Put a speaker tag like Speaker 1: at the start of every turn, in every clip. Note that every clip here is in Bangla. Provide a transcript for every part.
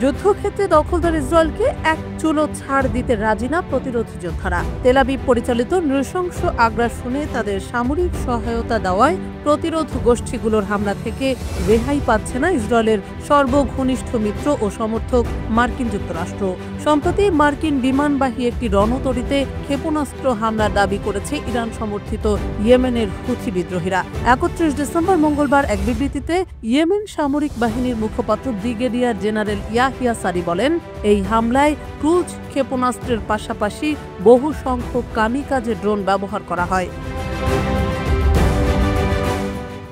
Speaker 1: যুদ্ধক্ষেত্রে দখলদার ইসরায়েলকে এক চুলো ছাড় দিতে রাজি না প্রতিরোধী যোদ্ধারা। তেল আবিব পরিচালিত নৃশংস আগ্রাসনে তাদের সামরিক সহায়তা দেওয়ায় প্রতিরোধ গোষ্ঠীগুলোর হামলা থেকে রেহাই পাচ্ছে না ইসরায়েলের সর্বঘনিষ্ঠ মিত্র ও সমর্থক মার্কিন যুক্তরাষ্ট্র। সম্প্রতি মার্কিন বিমানবাহী একটি রণতরীতে ক্ষেপণাস্ত্র হামলার দাবি করেছে ইরান সমর্থিত ইয়েমেনের হুথি বিদ্রোহীরা। 31 ডিসেম্বর মঙ্গলবার এক বিবৃতিতে ইয়েমেন সামরিক বাহিনীর মুখপাত্র ব্রিগেডিয়ার জেনারেল ইয়াহিয়া সারি বলেন, এই হামলায় ক্রুজ ক্ষেপণাস্ত্রের পাশাপাশি বহু সংখ্যক কামিকাজে ড্রোন ব্যবহার করা হয়।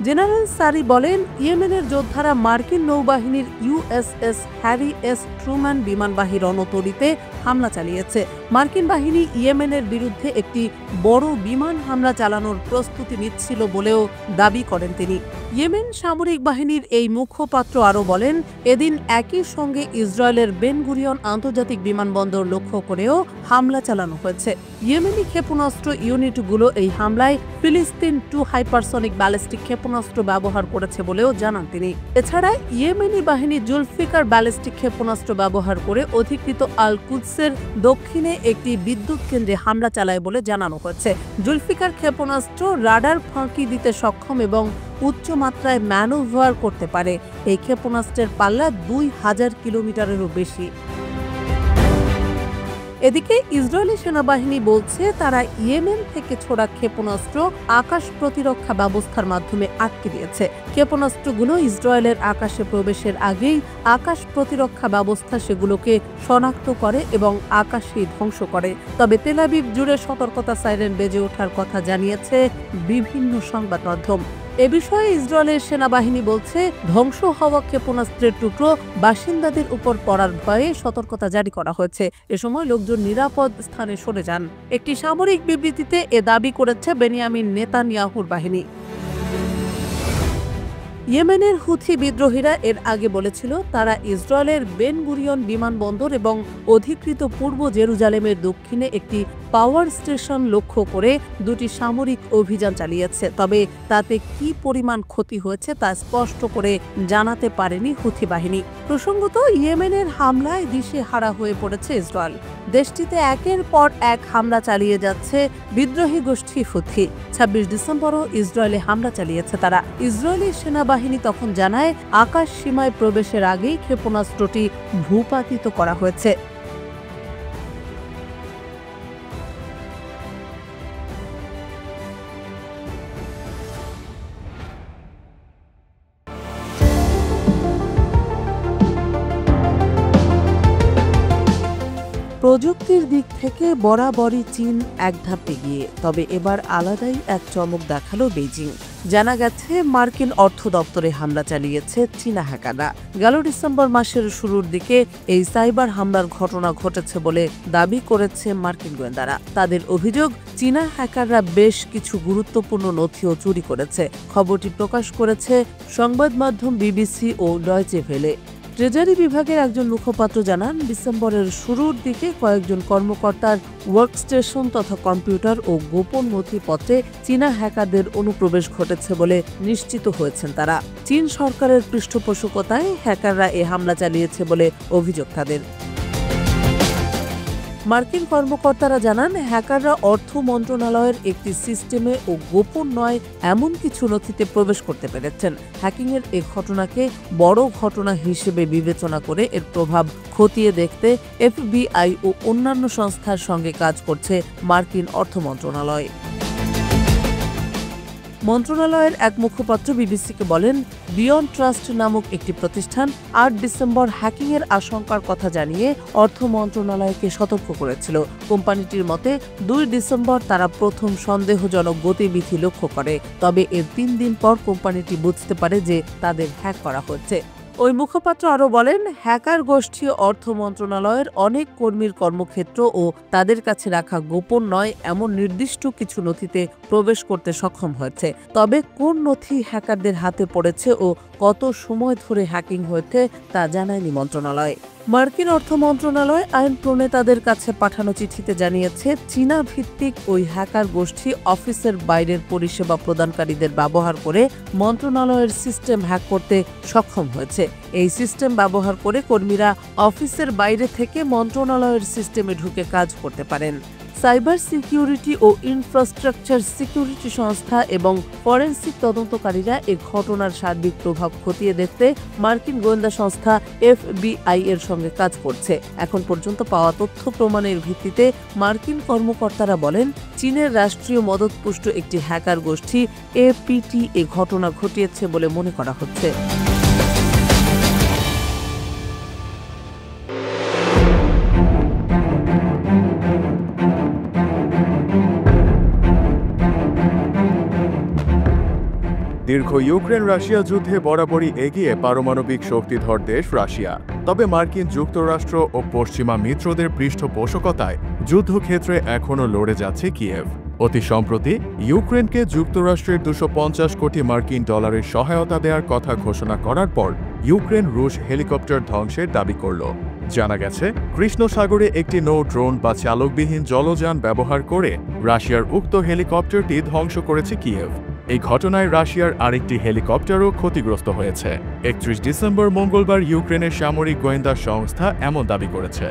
Speaker 1: জেনারেল সারি বলেন, ইয়েমেনের যোদ্ধারা মার্কিন নৌবাহিনীর ইউএসএস হ্যারি এস ট্রুম্যান বিমানবাহী রণতরীতে হামলা চালিয়েছে। মার্কিন বাহিনী ইয়েমেনের বিরুদ্ধে একটি বড় বিমান হামলা চালানোর প্রস্তুতি নিচ্ছিল বলেও দাবি করেন তিনি। ইয়েমেন সামরিক বাহিনীর এই মুখপাত্র আরও বলেন, এদিন একই সঙ্গে ইসরায়েলের বেন গুরিয়ন আন্তর্জাতিক বিমানবন্দর লক্ষ্য করেও হামলা চালানো হয়েছে। ইয়েমেনি ক্ষেপণাস্ত্র ইউনিটগুলো এই হামলায় ফিলিস্তিন 2 হাইপারসনিক ব্যালিস্টিক ক্ষেপণাস্ত্র ব্যবহার করেছে বলেও জানান তিনি। এছাড়া ইয়েমেনি বাহিনী জুলফিকার ব্যালিস্টিক ক্ষেপণাস্ত্র ব্যবহার করে অধিকৃত আল কুদসের দক্ষিণে একটি বিদ্যুৎ কেন্দ্রে হামলা চালায় বলে জানানো হয়েছে। জুলফিকার ক্ষেপণাস্ত্র রাডার ফাঁকি দিতে সক্ষম এবং উচ্চ মাত্রায় ম্যানুভার করতে পারে। এই ক্ষেপণাস্ত্রের পাল্লা 2000 কিলোমিটারেরও বেশি। এদিকে ইসরায়েলি সেনাবাহিনী বলছে, তারা ইয়েমেন থেকে ছোড়া ক্ষেপণাস্ত্র আকাশ প্রতিরক্ষা ব্যবস্থার মাধ্যমে আটকে দিয়েছে। ক্ষেপণাস্ত্রগুলো ইসরায়েলের আকাশে প্রবেশের আগেই আকাশ প্রতিরক্ষা ব্যবস্থা সেগুলোকে শনাক্ত করে এবং আকাশেই ধ্বংস করে। তবে তেল আবিব জুড়ে সতর্কতা সাইরেন বেজে ওঠার কথা জানিয়েছে বিভিন্ন সংবাদ মাধ্যম। এ বিষয়ে ইসরায়েলের সেনাবাহিনী বলছে, ধ্বংস হওয়া ক্ষেপণাস্ত্রের টুকরো বাসিন্দাদের উপর পড়ার ভয়ে সতর্কতা জারি করা হয়েছে। এ সময় লোকজন নিরাপদ স্থানে সরে যান। একটি সামরিক বিবৃতিতে এ দাবি করেছে বেনিয়ামিন নেতানিয়াহুর বাহিনী। ইয়েমেনের হুথি বিদ্রোহীরা এর আগে বলেছিল, তারা ইসরায়েলের বেন গুরিয়ন বিমানবন্দর এবং অধিকৃত পূর্ব জেরুজালেমের দক্ষিণে একটি পাওয়ার স্টেশন লক্ষ্য করে 2টি সামরিক অভিযান চালিয়েছে। তবে তাতে কি পরিমাণ ক্ষতি হয়েছে তা স্পষ্ট করে জানাতে পারেনি হুথি বাহিনী। প্রসঙ্গত, ইয়েমেনের হামলায় দিশেহারা হয়ে পড়েছে ইসরায়েল। দেশটিতে একের পর এক হামলা চালিয়ে যাচ্ছে বিদ্রোহী গোষ্ঠী হুথি। 26 ডিসেম্বরও ইসরায়েলে হামলা চালিয়েছে তারা। ইসরায়েলি সেনাবাহিনী তখন জানায়, আকাশ সীমায় প্রবেশের আগেই ক্ষেপণাস্ত্রটি ভূপাতিত করা হয়েছে। প্রযুক্তির দিক থেকে বরাবরই চীন এক ধাপ এগিয়ে, তবে এবার আলাদাই এক চমক দেখালো বেইজিং। জানা গেছে, মার্কিন অর্থ দপ্তরে হামলা চালিয়েছে চীনা হ্যাকাররা। গেল ডিসেম্বর মাসের শুরুর দিকে এই সাইবার হামলার ঘটনা ঘটেছে বলে দাবি করেছে মার্কিন গোয়েন্দারা। তাদের অভিযোগ, চীনা হ্যাকাররা বেশ কিছু গুরুত্বপূর্ণ নথিও চুরি করেছে। খবরটি প্রকাশ করেছে সংবাদ মাধ্যম বিবিসি ও ডয়চে ভেলে। ট্রেজারি বিভাগের একজন মুখপাত্র জানান, ডিসেম্বরের শুরুর দিকে কয়েকজন কর্মকর্তার ওয়ার্কস্টেশন তথা কম্পিউটার ও গোপন নথিপত্রে চীনা হ্যাকারদের অনুপ্রবেশ ঘটেছে বলে নিশ্চিত হয়েছেন তারা। চীন সরকারের পৃষ্ঠপোষকতায় হ্যাকাররা এ হামলা চালিয়েছে বলে অভিযোগ তাদের। মার্কিন কর্মকর্তারা জানান, হ্যাকাররা অর্থ মন্ত্রণালয়ের একটি সিস্টেমে ও গোপন নয় এমন কিছু নথিতে প্রবেশ করতে পেরেছেন। হ্যাকিংয়ের এ ঘটনাকে বড় ঘটনা হিসেবে বিবেচনা করে এর প্রভাব খতিয়ে দেখতে এফবিআই ও অন্যান্য সংস্থার সঙ্গে কাজ করছে মার্কিন অর্থ মন্ত্রণালয়। মন্ত্রণালয়ের এক মুখপাত্র বিবিসিকে বলেন, বিয়ন্ড ট্রাস্ট নামক একটি প্রতিষ্ঠান 8 ডিসেম্বর হ্যাকিংয়ের আশঙ্কার কথা জানিয়ে অর্থ মন্ত্রণালয়কে সতর্ক করেছিল। কোম্পানিটির মতে 2 ডিসেম্বর তারা প্রথম সন্দেহজনক গতিবিধি লক্ষ্য করে। তবে এর 3 দিন পর কোম্পানিটি বুঝতে পারে যে তাদের হ্যাক করা হচ্ছে। ওই মুখপাত্র আরও বলেন, হ্যাকার গোষ্ঠী অর্থ মন্ত্রণালয়ের অনেক কর্মীর কর্মক্ষেত্র ও তাদের কাছে রাখা গোপন নয় এমন নির্দিষ্ট কিছু নথিতে প্রবেশ করতে সক্ষম হয়েছে। তবে কোন নথি হ্যাকারদের হাতে পড়েছে ও কত সময় ধরে হ্যাকিং হয়েছে তা জানায়নি মন্ত্রণালয়। মার্কিন অর্থ মন্ত্রণালয় আইন প্রণেতাদের কাছে পাঠানো চিঠিতে জানিয়েছে, চীনা ভিত্তিক ওই হ্যাকার গোষ্ঠী অফিসের বাইরের পরিষেবা প্রদানকারীদের ব্যবহার করে মন্ত্রণালয়ের সিস্টেম হ্যাক করতে সক্ষম হয়েছে। এই সিস্টেম ব্যবহার করে কর্মীরা অফিসের বাইরে থেকে মন্ত্রণালয়ের সিস্টেমে ঢুকে কাজ করতে পারেন। সাইবার সিকিউরিটি ও ইনফ্রাস্ট্রাকচার সিকিউরিটি সংস্থা এবং ফরেনসিক তদন্তকারীরা এ ঘটনার সার্বিক প্রভাব খতিয়ে দেখতে মার্কিন গোয়েন্দা সংস্থা FBI এর সঙ্গে কাজ করছে। এখন পর্যন্ত পাওয়া তথ্য প্রমাণের ভিত্তিতে মার্কিন কর্মকর্তারা বলেন, চীনের রাষ্ট্রীয় মদতপুষ্ট একটি হ্যাকার গোষ্ঠী APT এ ঘটনা ঘটিয়েছে বলে মনে করা হচ্ছে।
Speaker 2: দীর্ঘ ইউক্রেন রাশিয়া যুদ্ধে বরাবরই এগিয়ে পারমাণবিক শক্তিধর দেশ রাশিয়া। তবে মার্কিন যুক্তরাষ্ট্র ও পশ্চিমা মিত্রদের পৃষ্ঠপোষকতায় যুদ্ধক্ষেত্রে এখনও লড়ে যাচ্ছে কিয়েভ। অতি সম্প্রতি ইউক্রেনকে যুক্তরাষ্ট্রের 250 কোটি মার্কিন ডলারের সহায়তা দেওয়ার কথা ঘোষণা করার পর ইউক্রেন রুশ হেলিকপ্টার ধ্বংসের দাবি করল। জানা গেছে, কৃষ্ণ সাগরে একটি নৌ ড্রোন বা চালকবিহীন জলযান ব্যবহার করে রাশিয়ার উক্ত হেলিকপ্টারটি ধ্বংস করেছে কিয়েভ। এই ঘটনায় রাশিয়ার আরেকটি হেলিকপ্টারও ক্ষতিগ্রস্ত হয়েছে। 31 ডিসেম্বর মঙ্গলবার ইউক্রেনের সামরিক গোয়েন্দা সংস্থা এমন দাবি করেছে।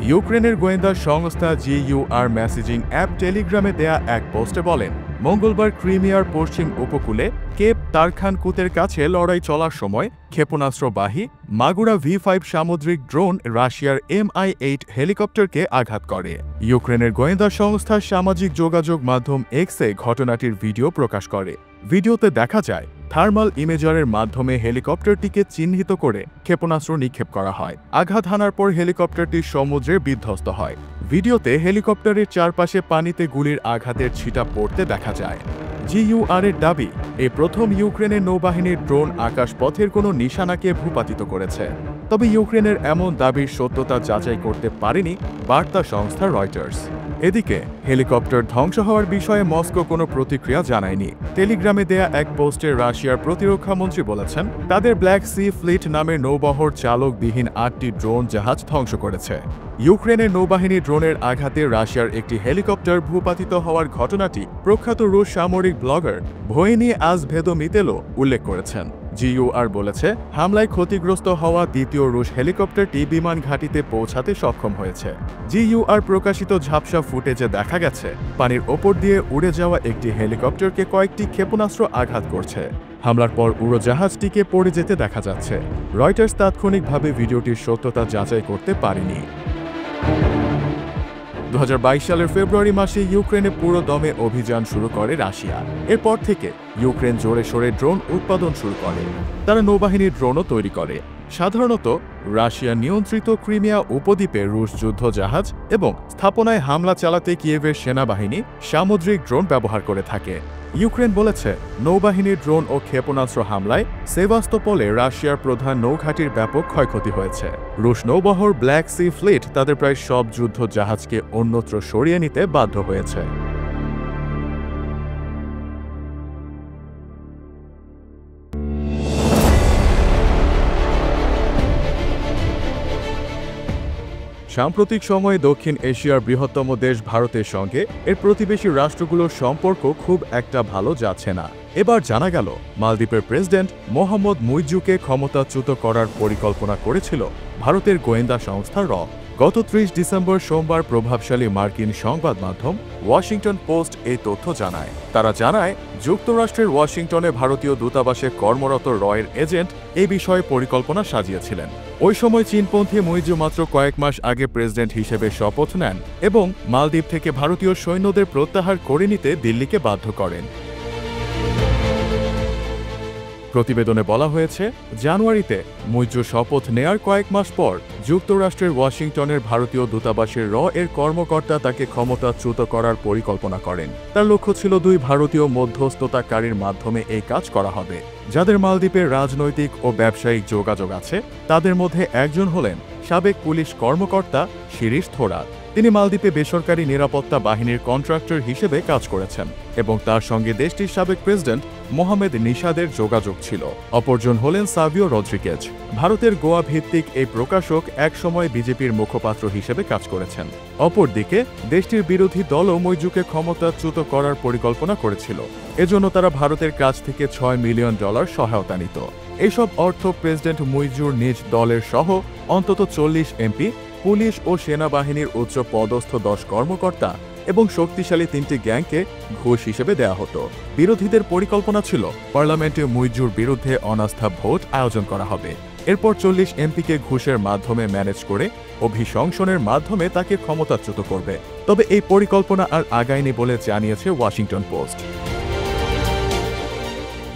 Speaker 2: ইউক্রেনের গোয়েন্দা সংস্থা GUR মেসেজিং অ্যাপ টেলিগ্রামে দেয়া এক পোস্টে বলেন, মঙ্গলবার ক্রিমিয়ার পশ্চিম উপকূলে কেপ তারখানকুতের কাছে লড়াই চলার সময় ক্ষেপণাস্ত্রবাহী মাগুরা V5 সামুদ্রিক ড্রোন রাশিয়ার Mi-8 হেলিকপ্টারকে আঘাত করে। ইউক্রেনের গোয়েন্দা সংস্থার সামাজিক যোগাযোগ মাধ্যম এক্সে ঘটনাটির ভিডিও প্রকাশ করে। ভিডিওতে দেখা যায়, থার্মাল ইমেজারের মাধ্যমে হেলিকপ্টারটিকে চিহ্নিত করে ক্ষেপণাস্ত্র নিক্ষেপ করা হয়। আঘাত হানার পর হেলিকপ্টারটি সমুদ্রে বিধ্বস্ত হয়। ভিডিওতে হেলিকপ্টারের চারপাশে পানিতে গুলির আঘাতের ছিটা পড়তে দেখা যায়। GUR এর দাবি, এই প্রথম ইউক্রেনের নৌবাহিনীর ড্রোন আকাশপথের কোনো নিশানাকে ভূপাতিত করেছে। তবে ইউক্রেনের এমন দাবির সত্যতা যাচাই করতে পারেনি বার্তা সংস্থা রয়টার্স। এদিকে হেলিকপ্টার ধ্বংস হওয়ার বিষয়ে মস্কো কোনো প্রতিক্রিয়া জানায়নি। টেলিগ্রামে দেয়া এক পোস্টে রাশিয়ার প্রতিরক্ষামন্ত্রী বলেছেন, তাদের ব্ল্যাক সি ফ্লিট নামের নৌবহর চালকবিহীন 8টি ড্রোন জাহাজ ধ্বংস করেছে। ইউক্রেনের নৌবাহিনী ড্রোনের আঘাতে রাশিয়ার একটি হেলিকপ্টার ভূপাতিত হওয়ার ঘটনাটি প্রখ্যাত রুশ সামরিক ব্লগার ভোয়েনি আজভেদোমিতেলো উল্লেখ করেছেন। GUR বলেছে, হামলায় ক্ষতিগ্রস্ত হওয়া দ্বিতীয় রুশ হেলিকপ্টারটি বিমান ঘাঁটিতে পৌঁছাতে সক্ষম হয়েছে। GUR প্রকাশিত ঝাপসা ফুটেজে দেখা গেছে, পানির ওপর দিয়ে উড়ে যাওয়া একটি হেলিকপ্টারকে কয়েকটি ক্ষেপণাস্ত্র আঘাত করছে। হামলার পর উড়োজাহাজটিকে পড়ে যেতে দেখা যাচ্ছে। রয়টার্স তাৎক্ষণিকভাবে ভিডিওটির সত্যতা যাচাই করতে পারেনি। 2022 সালের ফেব্রুয়ারি মাসে ইউক্রেনে পুরো দমে অভিযান শুরু করে রাশিয়া। এরপর থেকে ইউক্রেন জোরে সোরে ড্রোন উৎপাদন শুরু করে। তারা নৌবাহিনীর ড্রোনও তৈরি করে। সাধারণত রাশিয়া নিয়ন্ত্রিত ক্রিমিয়া উপদ্বীপে রুশ যুদ্ধ জাহাজ এবং স্থাপনায় হামলা চালাতে কিয়েভের সেনাবাহিনী সামুদ্রিক ড্রোন ব্যবহার করে থাকে। ইউক্রেন বলেছে, নৌবাহিনীর ড্রোন ও ক্ষেপণাস্ত্র হামলায় সেভাস্তোপলে রাশিয়ার প্রধান নৌঘাটির ব্যাপক ক্ষয়ক্ষতি হয়েছে। রুশ নৌবহর ব্ল্যাক সি ফ্লিট তাদের প্রায় সব যুদ্ধ জাহাজকে অন্যত্র সরিয়ে নিতে বাধ্য হয়েছে। সাম্প্রতিক সময়ে দক্ষিণ এশিয়ার বৃহত্তম দেশ ভারতের সঙ্গে এর প্রতিবেশী রাষ্ট্রগুলোর সম্পর্ক খুব একটা ভালো যাচ্ছে না। এবার জানা গেল, মালদ্বীপের প্রেসিডেন্ট মোহাম্মদ মুইজ্জুকে ক্ষমতাচ্যুত করার পরিকল্পনা করেছিল ভারতের গোয়েন্দা সংস্থা র। গত 30 ডিসেম্বর সোমবার প্রভাবশালী মার্কিন সংবাদ মাধ্যম ওয়াশিংটন পোস্ট এই তথ্য জানায়। তারা জানায়, যুক্তরাষ্ট্রের ওয়াশিংটনে ভারতীয় দূতাবাসে কর্মরত রয়ের এজেন্ট এই বিষয়ে পরিকল্পনা সাজিয়েছিলেন। ওই সময় চীনপন্থী মুইজ্জু মাত্র কয়েক মাস আগে প্রেসিডেন্ট হিসেবে শপথ নেন এবং মালদ্বীপ থেকে ভারতীয় সৈন্যদের প্রত্যাহার করে নিতে দিল্লিকে বাধ্য করেন। প্রতিবেদনে বলা হয়েছে, জানুয়ারিতে মুইজ্জু শপথ নেয়ার কয়েক মাস পর যুক্তরাষ্ট্রের ওয়াশিংটনের ভারতীয় দূতাবাসের র এর কর্মকর্তা তাকে ক্ষমতাচ্যুত করার পরিকল্পনা করেন। তার লক্ষ্য ছিল 2 ভারতীয় মধ্যস্থতাকারীর মাধ্যমে এই কাজ করা হবে, যাদের মালদ্বীপের রাজনৈতিক ও ব্যবসায়িক যোগাযোগ আছে। তাদের মধ্যে একজন হলেন সাবেক পুলিশ কর্মকর্তা শিরিশ থোরাত। তিনি মালদ্বীপে বেসরকারি নিরাপত্তা বাহিনীর কন্ট্রাক্টর হিসেবে কাজ করেছেন এবং তার সঙ্গে দেশটির সাবেক প্রেসিডেন্ট মোহাম্মদ নিশাদের যোগাযোগ ছিল। অপরজন হলেন সাভিও রদ্রিগেজ। ভারতের গোয়া ভিত্তিক এই প্রকাশক একসময় বিজেপির মুখপাত্র হিসেবে কাজ করেছেন। অপরদিকে দেশটির বিরোধী দলও মইজুকে ক্ষমতাচ্যুত করার পরিকল্পনা করেছিল। এজন্য তারা ভারতের কাছ থেকে $6 মিলিয়ন সহায়তা নিত। এসব অর্থ প্রেসিডেন্ট মুইজুর নিজ দলের সহ অন্তত 40 এমপি, পুলিশ ও সেনাবাহিনীর উচ্চ পদস্থ 10 কর্মকর্তা এবং শক্তিশালী 3টি গ্যাংকে ঘুষ হিসেবে দেয়া হতো। বিরোধীদের পরিকল্পনা ছিল পার্লামেন্টে মুইজুর বিরুদ্ধে অনাস্থা ভোট আয়োজন করা হবে। এরপর 40 এমপিকে ঘুষের মাধ্যমে ম্যানেজ করে অভিশংসনের মাধ্যমে তাকে ক্ষমতাচ্যুত করবে। তবে এই পরিকল্পনা আর আগায়নি বলে জানিয়েছে ওয়াশিংটন পোস্ট।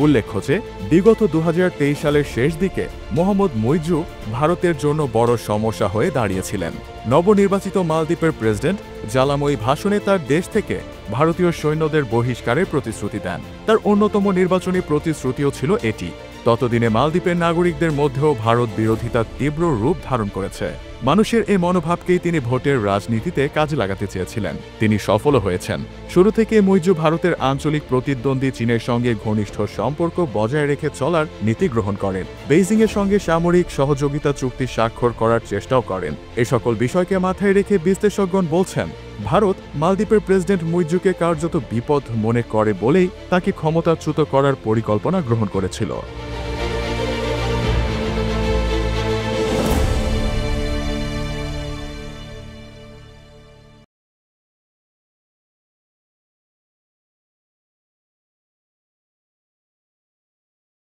Speaker 2: উল্লেখ্য যে বিগত 2023 সালের শেষ দিকে মোহাম্মদ মুইজু ভারতের জন্য বড় সমস্যা হয়ে দাঁড়িয়েছিলেন। নবনির্বাচিত মালদ্বীপের প্রেসিডেন্ট জ্বালাময়ী ভাষণে তার দেশ থেকে ভারতীয় সৈন্যদের বহিষ্কারের প্রতিশ্রুতি দেন। তার অন্যতম নির্বাচনী প্রতিশ্রুতিও ছিল এটি। ততদিনে মালদ্বীপের নাগরিকদের মধ্যেও ভারত বিরোধিতা তীব্র রূপ ধারণ করেছে। মানুষের এই মনোভাবকেই তিনি ভোটের রাজনীতিতে কাজে লাগাতে চেয়েছিলেন। তিনি সফলও হয়েছেন। শুরু থেকে মুইজু ভারতের আঞ্চলিক প্রতিদ্বন্দ্বী চীনের সঙ্গে ঘনিষ্ঠ সম্পর্ক বজায় রেখে চলার নীতি গ্রহণ করেন। বেইজিংয়ের সঙ্গে সামরিক সহযোগিতা চুক্তি স্বাক্ষর করার চেষ্টাও করেন। এ সকল বিষয়কে মাথায় রেখে বিশ্লেষকগণ বলছেন, ভারত মালদ্বীপের প্রেসিডেন্ট মুইজুকে কার্যত বিপদ মনে করে বলেই তাকে ক্ষমতাচ্যুত করার পরিকল্পনা গ্রহণ করেছিল।